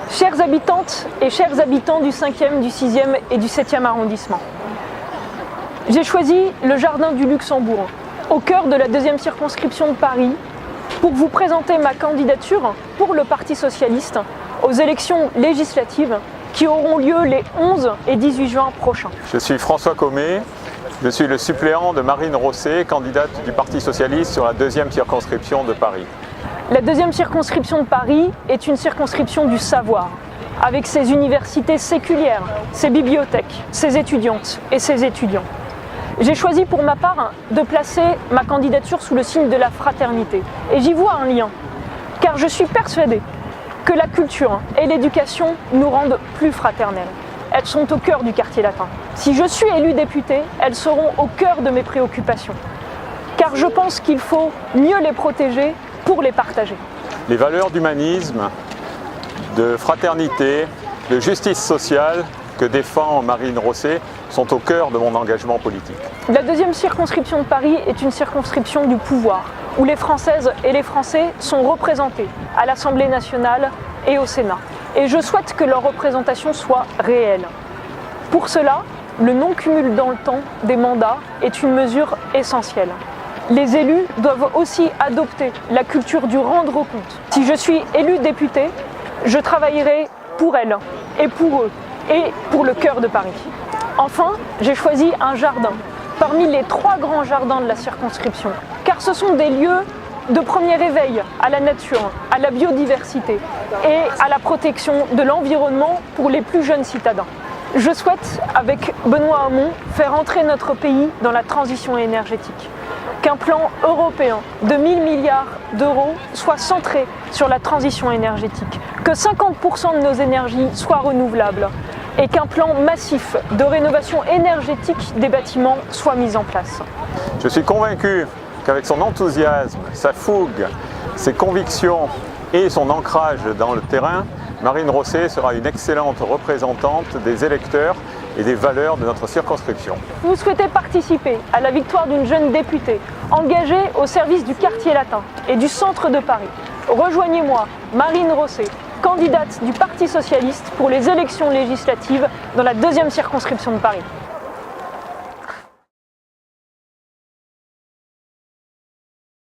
Chères habitantes et chers habitants du 5e, du 6e et du 7e arrondissement, j'ai choisi le Jardin du Luxembourg, au cœur de la 2e circonscription de Paris, pour vous présenter ma candidature pour le Parti socialiste aux élections législatives qui auront lieu les 11 et 18 juin prochains. Je suis François Commet, je suis le suppléant de Marine Rosset, candidate du Parti socialiste sur la 2e circonscription de Paris. La 2e circonscription de Paris est une circonscription du savoir, avec ses universités séculières, ses bibliothèques, ses étudiantes et ses étudiants. J'ai choisi pour ma part de placer ma candidature sous le signe de la fraternité. Et j'y vois un lien, car je suis persuadée que la culture et l'éducation nous rendent plus fraternels. Elles sont au cœur du quartier latin. Si je suis élue députée, elles seront au cœur de mes préoccupations, car je pense qu'il faut mieux les protéger pour les partager. Les valeurs d'humanisme, de fraternité, de justice sociale que défend Marine Rosset sont au cœur de mon engagement politique. La 2e circonscription de Paris est une circonscription du pouvoir, où les Françaises et les Français sont représentés à l'Assemblée nationale et au Sénat. Et je souhaite que leur représentation soit réelle. Pour cela, le non-cumul dans le temps des mandats est une mesure essentielle. Les élus doivent aussi adopter la culture du rendre compte. Si je suis élue députée, je travaillerai pour elles et pour eux et pour le cœur de Paris. Enfin, j'ai choisi un jardin parmi les 3 grands jardins de la circonscription, car ce sont des lieux de premier éveil à la nature, à la biodiversité et à la protection de l'environnement pour les plus jeunes citadins. Je souhaite, avec Benoît Hamon, faire entrer notre pays dans la transition énergétique. Qu'un plan européen de 1 000 milliards d'euros soit centré sur la transition énergétique, que 50% de nos énergies soient renouvelables et qu'un plan massif de rénovation énergétique des bâtiments soit mis en place. Je suis convaincu qu'avec son enthousiasme, sa fougue, ses convictions et son ancrage dans le terrain, Marine Rosset sera une excellente représentante des électeurs et des valeurs de notre circonscription. Vous souhaitez participer à la victoire d'une jeune députée engagée au service du quartier latin et du centre de Paris. Rejoignez-moi, Marine Rosset, candidate du Parti socialiste pour les élections législatives dans la 2e circonscription de Paris.